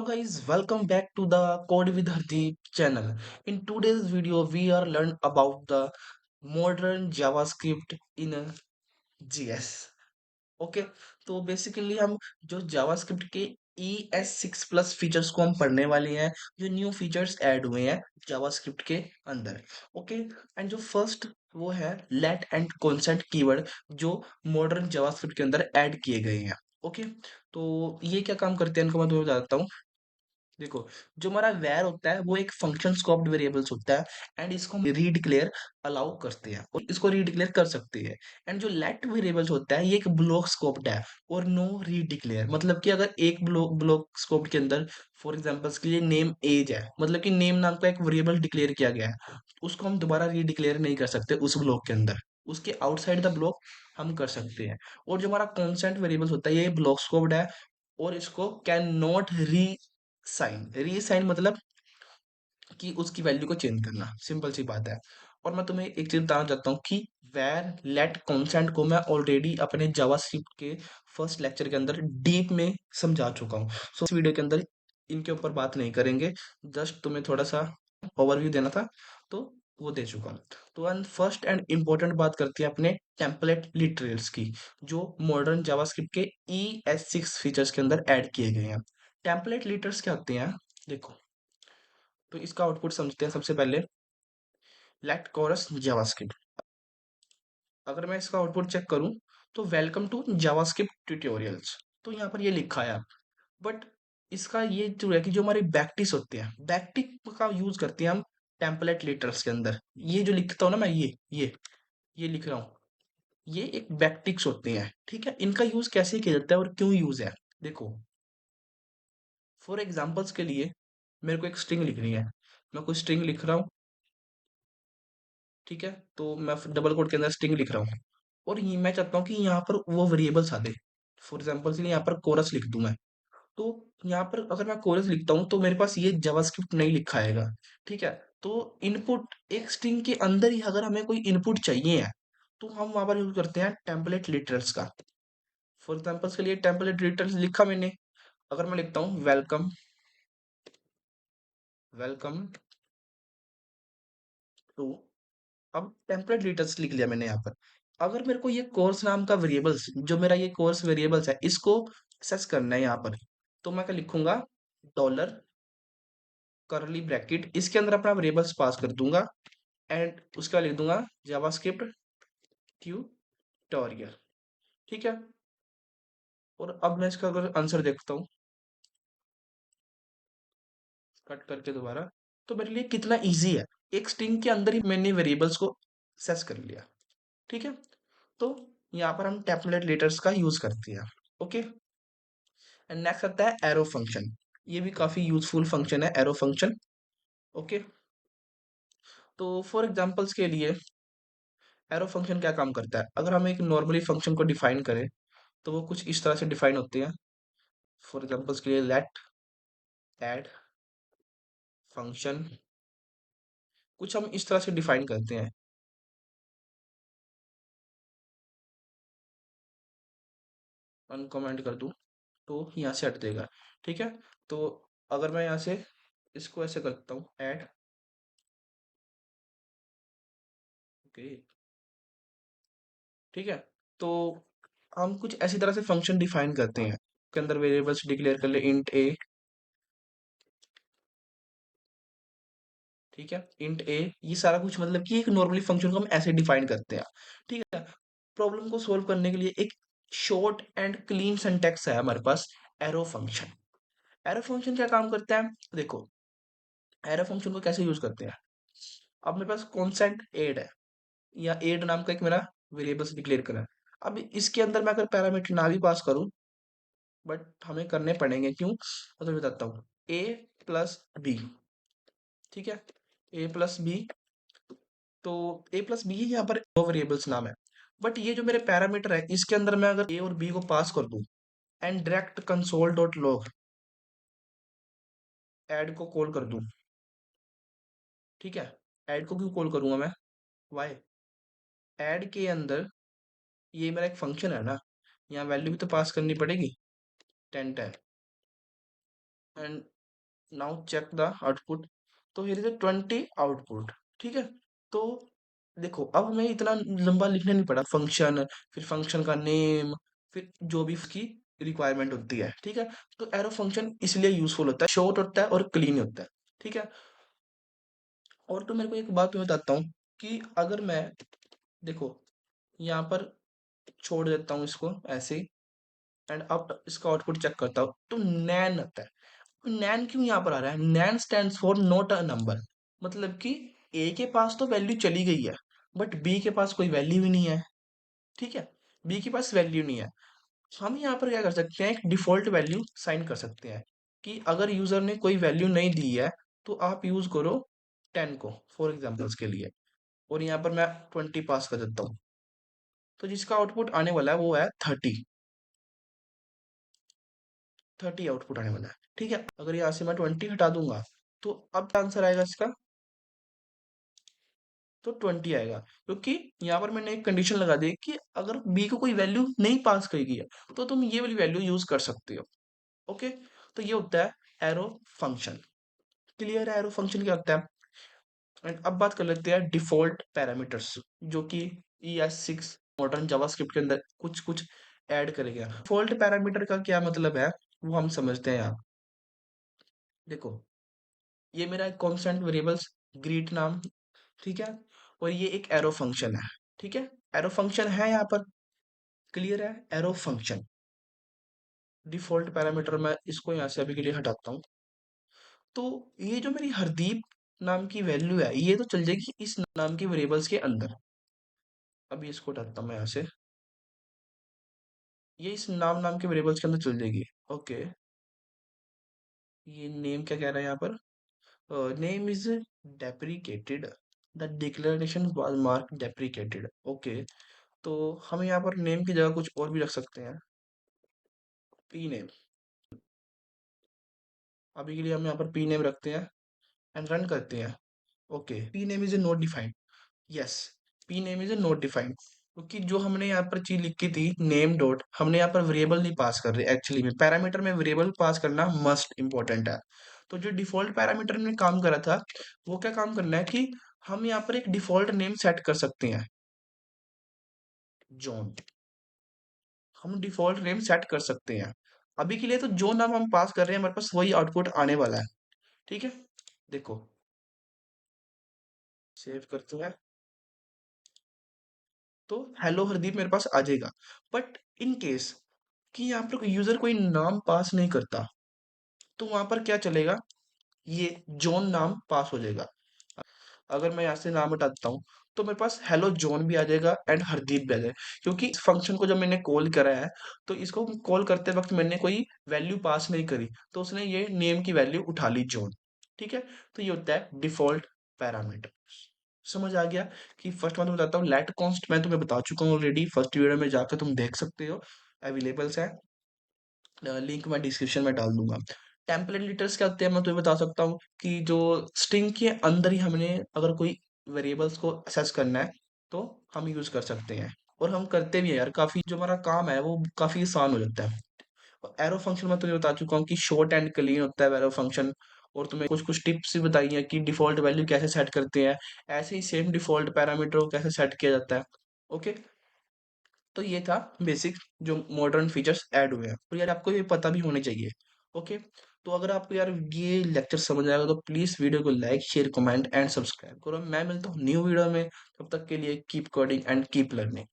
Hello guys, welcome back to the Code with Hardeep channel. In today's video, we are learn about the modern JavaScript in a GS. Okay, तो basically हम जो JavaScript के ES6 plus features को हम पढ़ने वाले हैं, जो न्यू फीचर्स ऐड हुए हैं जावास्क्रिप्ट के अंदर। ओके, एंड जो फर्स्ट वो है लेट एंड कॉन्सेंट कीवर्ड जो मॉडर्न जावास्क्रिप्ट के अंदर ऐड किए गए हैं। ओके, तो ये क्या काम करते हैं इनको मैं तुम्हें बताता हूँ। देखो, जो हमारा वैर होता है वो एक फंक्शन स्कोप्ड वेरिएबल्स होता है एंड इसको हम रीडिक्लेयर अलाउ करते हैं और इसको रीडिक्लेयर कर सकते हैं। एंड जो लेट वेरिएबल्स होता है ये एक ब्लॉक स्कोप्ड है और नो रीडिक्लेयर, मतलब कि अगर एक ब्लॉक ब्लॉक स्कोप के अंदर फॉर एग्जांपल्स के लिए नेम एज है, मतलब कि नेम नाम का एक वेरिएबल डिक्लेयर किया गया है, उसको हम दोबारा रीडिक्लेयर नहीं कर सकते उस ब्लॉक के अंदर, उसके आउटसाइड द ब्लॉक हम कर सकते हैं। और जो हमारा कॉन्स्टेंट वेरिएबल्स होता है ये ब्लॉक स्कोप्ड है और इसको कैन नॉट रीसाइन मतलब कि उसकी वैल्यू को चेंज करना, सिंपल सी बात है। और मैं तुम्हें एक चीज बताना चाहता हूँ कि वैर लेट कॉन्सेंट को मैं ऑलरेडी अपने जावास्क्रिप्ट के फर्स्ट लेक्चर के अंदर डीप में समझा चुका हूँ। सो इस वीडियो के अंदर इनके ऊपर बात नहीं करेंगे, जस्ट तुम्हें थोड़ा सा ओवरव्यू देना था, तो वो दे चुका हूँ। तो एंड फर्स्ट एंड इम्पोर्टेंट बात करते हैं अपने टेम्पलेट लिटरल्स की, जो मॉडर्न जावास्क्रिप्ट के ES6 फीचर्स के अंदर ऐड किए गए हैं। टेम्पलेट लिटर्स क्या होते हैं, देखो, तो इसका आउटपुट समझते हैं सबसे पहले। लेट कोरस जावास्क्रिप्ट, अगर मैं इसका आउटपुट चेक करूं तो वेलकम टू जावास्क्रिप्ट ट्यूटोरियल्स, तो यहाँ पर ये लिखा है। बट इसका ये जो है कि जो हमारे बैकटिक्स होते हैं, बैकटिक का यूज करते हैं हम टेम्पलेट लिटर्स के अंदर। ये जो लिखता हूँ ना मैं, ये लिख रहा हूँ, ये एक बैकटिक्स होते हैं। ठीक है, इनका यूज कैसे किया जाता है और क्यों यूज है, देखो। फॉर एग्जाम्पल्स के लिए मेरे को एक स्ट्रिंग लिखनी है, मैं कोई स्ट्रिंग लिख रहा हूँ। ठीक है, तो मैं डबल कोट के अंदर स्ट्रिंग लिख रहा हूँ और ये मैं चाहता हूँ कि यहाँ पर वो वेरिएबल्स आ दे। फॉर एग्जाम्पल के लिए यहाँ पर कोरस लिख दूं मैं, तो यहाँ पर अगर मैं कोरस लिखता हूँ तो मेरे पास ये जावास्क्रिप्ट नहीं लिखा आएगा। ठीक है, तो इनपुट एक स्ट्रिंग के अंदर ही अगर हमें कोई इनपुट चाहिए है तो हम वहां पर यूज करते हैं टेम्पलेट लिटरल्स का। फॉर एग्जाम्पल्स के लिए टेम्पलेट लिटरल्स लिखा मैंने, अगर मैं लिखता हूँ वेलकम, वेलकम टू, अब टेम्पलेट लिटर्स लिख लिया मैंने यहाँ पर। अगर मेरे को ये कोर्स नाम का वेरिएबल्स, जो मेरा ये कोर्स वेरिएबल्स है, इसको एक्सेस करना है यहाँ पर, तो मैं क्या लिखूंगा, डॉलर करली ब्रैकेट, इसके अंदर अपना वेरिएबल्स पास कर दूंगा एंड उसका लिख दूंगा जावास्क्रिप्ट ट्यूटोरियल। ठीक है, और अब मैं इसका अगर आंसर देखता हूँ कट करके दोबारा, तो मेरे लिए कितना इजी है, एक स्ट्रिंग के अंदर ही मैंने वेरिएबल्स को एक्सेस कर लिया। ठीक है, तो यहाँ पर हम टेम्पलेट लेटर्स का यूज करते हैं। ओके, एंड नेक्स्ट आता है एरो फंक्शन। ये भी काफी यूजफुल फंक्शन है एरो फंक्शन। ओके, तो फॉर एग्जांपल्स के लिए एरो फंक्शन क्या काम करता है, अगर हम एक नॉर्मली फंक्शन को डिफाइन करें तो वो कुछ इस तरह से डिफाइन होते हैं। फॉर एग्जांपल्स के लिए लेट ऐड फंक्शन, कुछ हम इस तरह से डिफाइन करते हैं। अनकमेंट कर दूं तो यहाँ से हट देगा। ठीक है, तो अगर मैं यहाँ से इसको ऐसे करता हूँ ऐड, ओके, ठीक है, तो हम कुछ ऐसी तरह से फंक्शन डिफाइन करते हैं के अंदर वेरिएबल्स डिक्लेयर कर ले, इंट ए। ठीक है, इंट ए, ये सारा कुछ मतलब कि एक नॉर्मली फंक्शन को हम ऐसे डिफाइन करते हैं। ठीक है, प्रॉब्लम को सोल्व करने के लिए एक शॉर्ट एंड क्लीन सिंटैक्स है हमारे पास, एरो फंक्शन। एरो फंक्शन क्या काम करता है, देखो, एरो फंक्शन को कैसे यूज करते हैं। अब मेरे पास कॉन्सेंट एड है, या एड नाम का एक मेरा वेरिएबल्स डिक्लेयर करा है। अब इसके अंदर मैं अगर पैरामीटर ना भी पास करूं, बट हमें करने पड़ेंगे, क्यों, तो मैं बताता हूँ। ए प्लस बी, ठीक है, ए प्लस बी, तो ए प्लस बी यहाँ पर दो वेरिएबल्स नाम है। बट ये जो मेरे पैरामीटर है इसके अंदर मैं अगर ए और बी को पास कर दूं and direct console dot log add को कॉल कर दूं, ठीक है, ऐड को क्यों कॉल करूंगा मैं, वाई, ऐड के अंदर ये मेरा एक फंक्शन है ना, यहाँ वैल्यू भी तो पास करनी पड़ेगी, 10 10, and now check the output. तो हियर इज अ 20 आउटपुट। ठीक है। तो देखो अब हमें इतना लंबा लिखना नहीं पड़ा, फंक्शन, फिर फंक्शन का नेम, फिर जो भी उसकी रिक्वायरमेंट होती है। ठीक है। तो एरो फंक्शन इसलिए यूजफुल होता है, शॉर्ट होता है और क्लीन होता है। ठीक है। और तो मेरे को एक बात मैं बताता हूँ कि अगर मैं, देखो, यहाँ पर छोड़ देता हूँ इसको ऐसे ही, एंड अब इसका आउटपुट चेक करता हूँ तो नैन आता है। नैन क्यों यहाँ पर आ रहा है? NaN stands for not a number. मतलब कि ए के पास तो वैल्यू चली गई है, बट बी के पास कोई वैल्यू ही नहीं है। ठीक है। बी के पास वैल्यू नहीं है। तो हम यहाँ पर क्या कर सकते हैं, एक डिफॉल्ट वैल्यू साइन कर सकते हैं कि अगर यूजर ने कोई वैल्यू नहीं दी है तो आप यूज करो 10 को फॉर एग्जाम्पल्स के लिए, और यहाँ पर मैं 20 पास कर देता हूँ। तो जिसका आउटपुट आने वाला है वो है 30 आउटपुट आने वाला है। ठीक है। अगर यहाँ से मैं 20 हटा दूंगा तो अब क्या आंसर आएगा इसका? तो 20 आएगा, क्योंकि यहाँ पर मैंने एक कंडीशन लगा दी कि अगर बी को कोई वैल्यू नहीं पास करी गई है तो तुम ये वाली वैल्यू यूज कर सकते हो। ओके। तो ये होता है एरो फंक्शन। क्लियर है एरो फंक्शन क्या होता है? एंड अब बात कर लेते हैं डिफॉल्ट पैरामीटर्स, जो कि ES6 मॉडर्न जावास्क्रिप्ट के अंदर कुछ कुछ ऐड करेगा। डिफॉल्ट पैरामीटर का क्या मतलब है वो हम समझते हैं यहाँ। देखो, ये मेरा एक कांस्टेंट वेरिएबल्स ग्रीट नाम, ठीक है, और ये एक एरो फंक्शन है। ठीक है। एरो फंक्शन है यहाँ पर। क्लियर है? एरो फंक्शन डिफॉल्ट पैरामीटर, मैं इसको यहाँ से अभी के लिए हटाता हूँ। तो ये जो मेरी हरदीप नाम की वैल्यू है ये तो चल जाएगी इस नाम के वेरिएबल्स के अंदर। अभी इसको हटाता हूँ मैं यहाँ से। ये इस नाम नाम के वेरिएबल्स के अंदर चल जाएगी। ओके। ये नेम क्या कह रहा है यहाँ पर? Name is deprecated, the declaration was mark deprecated. Okay. तो हम यहाँ पर नेम की जगह कुछ और भी रख सकते हैं, पी नेम। अभी के लिए हम यहाँ पर पी नेम रखते हैं एंड रन करते हैं। Okay, P name is not defined. Yes, P name is not defined, क्योंकि जो हमने यहाँ पर चीज लिखी थी नेम डॉट, हमने यहाँ पर वेरिएबल नहीं पास कर रहे एक्चुअली में। पैरामीटर में वेरिएबल पास करना मस्ट इंपॉर्टेंट है। तो जो डिफॉल्ट पैरामीटर ने काम करा था वो क्या काम करना है कि हम यहाँ पर एक डिफॉल्ट नेम सेट कर सकते हैं, जॉन। हम डिफॉल्ट नेम सेट कर सकते हैं। अभी के लिए तो जो नाम हम पास कर रहे हैं हमारे पास वही आउटपुट आने वाला है। ठीक है। देखो, सेव करते हैं तो हेलो हरदीप मेरे पास आ जाएगा। बट इन केस कि यहाँ पर यूजर कोई नाम पास नहीं करता तो वहां पर क्या चलेगा, ये जॉन नाम पास हो जाएगा। अगर मैं यहाँ से नाम हटाता हूँ तो मेरे पास हेलो जॉन भी आ जाएगा एंड हरदीप भी आ जाएगा, क्योंकि इस फंक्शन को जब मैंने कॉल करा है तो इसको कॉल करते वक्त मैंने कोई वैल्यू पास नहीं करी, तो उसने ये नेम की वैल्यू उठा ली, जॉन। ठीक है। तो ये होता है डिफॉल्ट पैरामीटर। समझ आ गया? कि फर्स्ट मैं तुम्हें बताता हूँ लेट कॉन्स्ट, मैं तुम्हें बता चुका हूँ ऑलरेडी, फर्स्ट वीडियो में जाकर तुम देख सकते हो, अवेलेबल्स है। लिंक मैं डिस्क्रिप्शन में डाल दूंगा। टेम्पलेट लीटर्स क्या होते हैं मैं तुम्हें बता सकता हूँ कि जो स्ट्रिंग के अंदर ही हमने अगर कोई वेरिएबल्स को असेस करना है तो हम यूज कर सकते हैं, और हम करते भी हैं यार। काफी जो हमारा काम है वो काफी आसान हो जाता है। एरो फंक्शन मैं तुम्हें बता चुका हूँ कि शॉर्ट एंड क्लीन होता है एरो फंक्शन, और तुम्हें कुछ कुछ टिप्स भी बताई हैं कि डिफॉल्ट वैल्यू कैसे सेट करते हैं, ऐसे ही सेम डिफॉल्ट पैरामीटर को कैसे सेट किया जाता है। ओके। तो ये था बेसिक जो मॉडर्न फीचर्स ऐड हुए हैं, और यार आपको ये पता भी होने चाहिए। ओके। तो अगर आपको यार ये लेक्चर समझ आएगा तो प्लीज वीडियो को like share comment and subscribe करो। मैं मिलता हूँ न्यू वीडियो में, तब तक के लिए keep coding and keep learning.